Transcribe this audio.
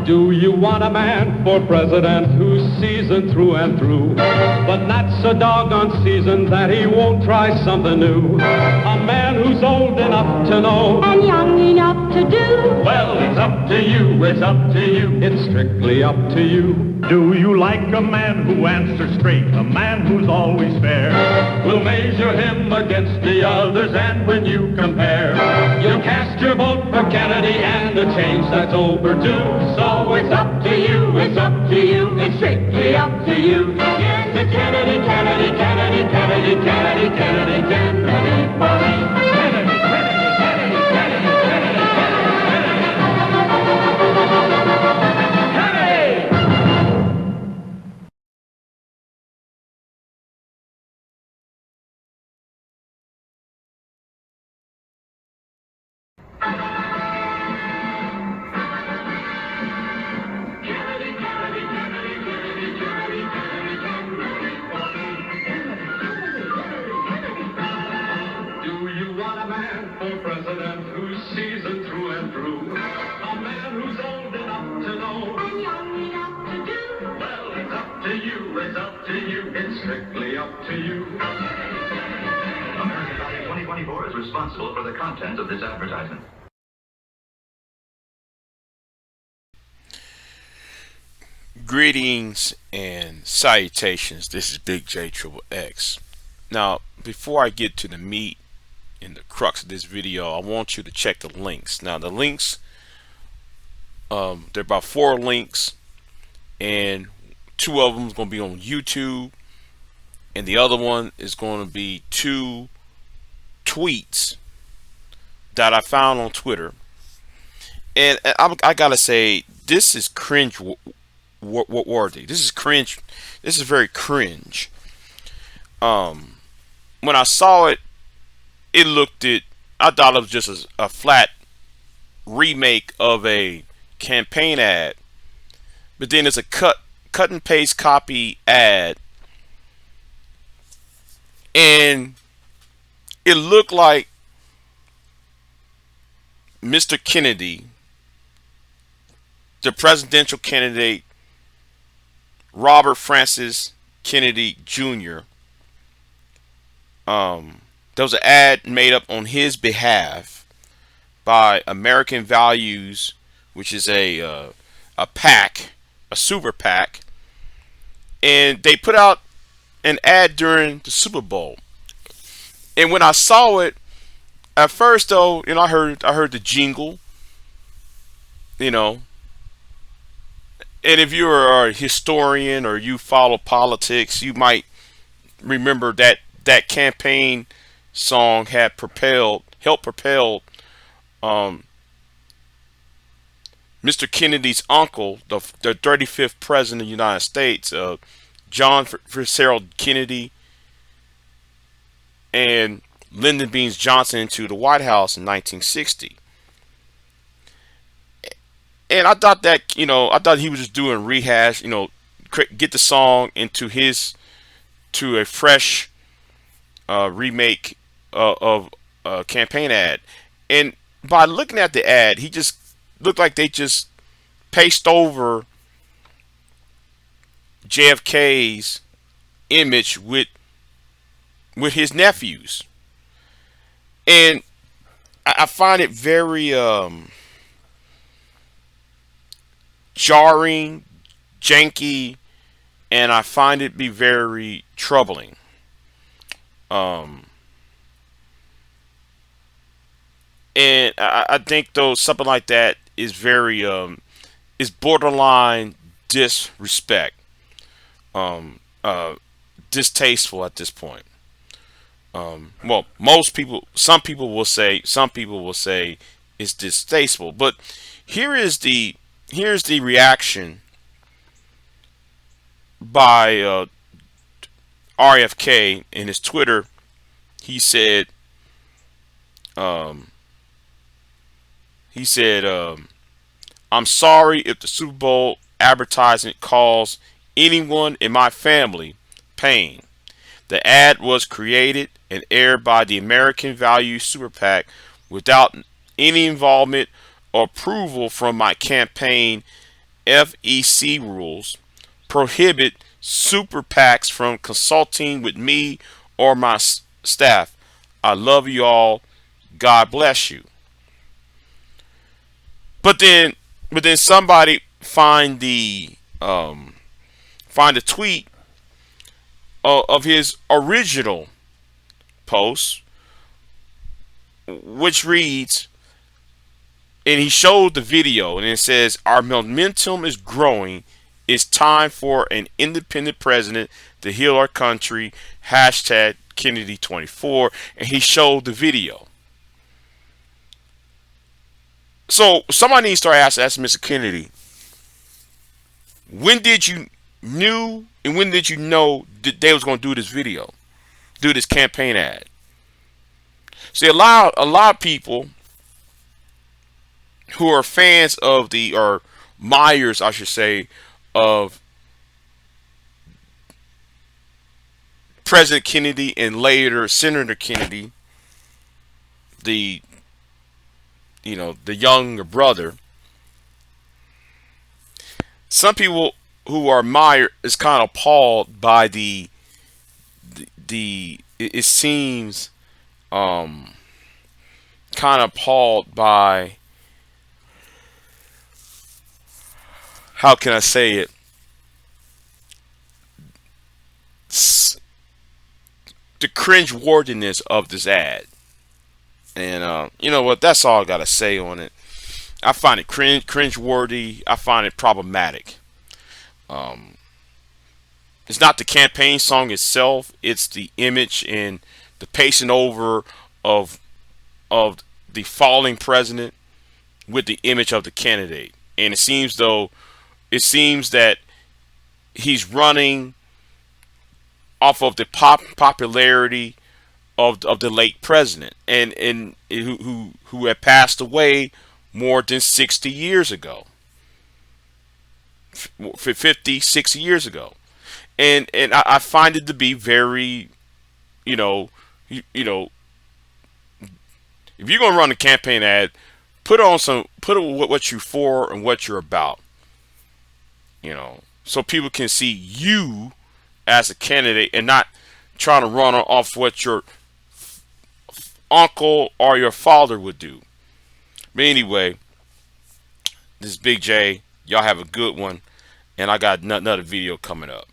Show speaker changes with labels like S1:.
S1: Do you want a man for president who's seasoned through and through, but not so doggone seasoned that he won't try something new? A man who's old enough to know
S2: and young enough to do?
S1: Well, it's up to you, it's up to you, it's strictly up to you.
S3: Do you like a man who answers straight, a man who's always fair?
S1: We'll measure him against the others, and when you compare, you'll cast your vote for Kennedy, and a change that's overdue. So it's up to you, it's up to you, it's strictly up to you. Yes, it's Kennedy, Kennedy, Kennedy, Kennedy, Kennedy, Kennedy, Kennedy for me. Kennedy, Kennedy, Kennedy, Kennedy, Kennedy, president who's seasoned through and through, a man who's old enough to know
S2: And young enough to do?
S1: Well, it's up to you, it's up to you, it's strictly up to you.
S4: American Value 2024 is responsible for the content of this advertisement.
S5: Greetings and salutations. This is BIGJXXX. Now, before I get to the meat and the crux of this video, I want you to check the links. Now, the links, there are about 4 links, and 2 of them is going to be on YouTube, and the other one is going to be 2 tweets that I found on Twitter. And I gotta say, this is cringe worthy. This is cringe. This is very cringe. When I saw it, I thought it was just a flat remake of a campaign ad, but then it's a cut and paste copy ad, and it looked like Mr. Kennedy, the presidential candidate, Robert Francis Kennedy Jr. There was an ad made up on his behalf by American Values, which is a PAC, a super PAC, and they put out an ad during the Super Bowl. And when I saw it, at first though, I heard the jingle, and if you're a historian or you follow politics, you might remember that campaign song had helped propel Mr. Kennedy's uncle, the 35th president of the United States, John Fitzgerald Kennedy, and Lyndon B. Johnson into the White House in 1960. And I thought that, I thought he was just doing rehash, get the song into a fresh remake of a campaign ad. And by looking at the ad, he just looked like they just paste over JFK's image with his nephews. And I find it very jarring, janky, and I find it be very troubling. And I think though something like that is very is borderline disrespect, distasteful at this point. Well, some people will say it's distasteful, but here's the reaction by RFK in his Twitter. He said, I'm sorry if the Super Bowl advertisement caused anyone in my family pain. The ad was created and aired by the American Value Super PAC without any involvement approval from my campaign FEC rules prohibit super PACs from consulting with me or my staff. I love you all. God bless you. But then somebody find the tweet of his original post, which reads, and he showed the video, and it says, "Our momentum is growing. It's time for an independent president to heal our country. Hashtag Kennedy 24." And he showed the video. So somebody needs to start asking Mr. Kennedy, when did you knew and when did you know that they was going to do this video, do this campaign ad? See, a lot of people who are fans of or admirers, I should say, of President Kennedy and later Senator Kennedy, the younger brother. Some people who are admired is kind of appalled by it seems kind of appalled by, how can I say it, the cringe-worthiness of this ad. And you know what, that's all I gotta say on it. I find it cringe-worthy. I find it problematic. It's not the campaign song itself, it's the image and the pacing over of the falling president with the image of the candidate. And it seems that he's running off of the popularity of the late president, and who had passed away more than 60 years ago, 50, 60 years ago. And I find it to be very, if you're going to run a campaign ad, put what you're for and what you're about, so people can see you as a candidate and not trying to run off what your uncle or your father would do. But anyway, this is Big J. Y'all have a good one, and I got another video coming up.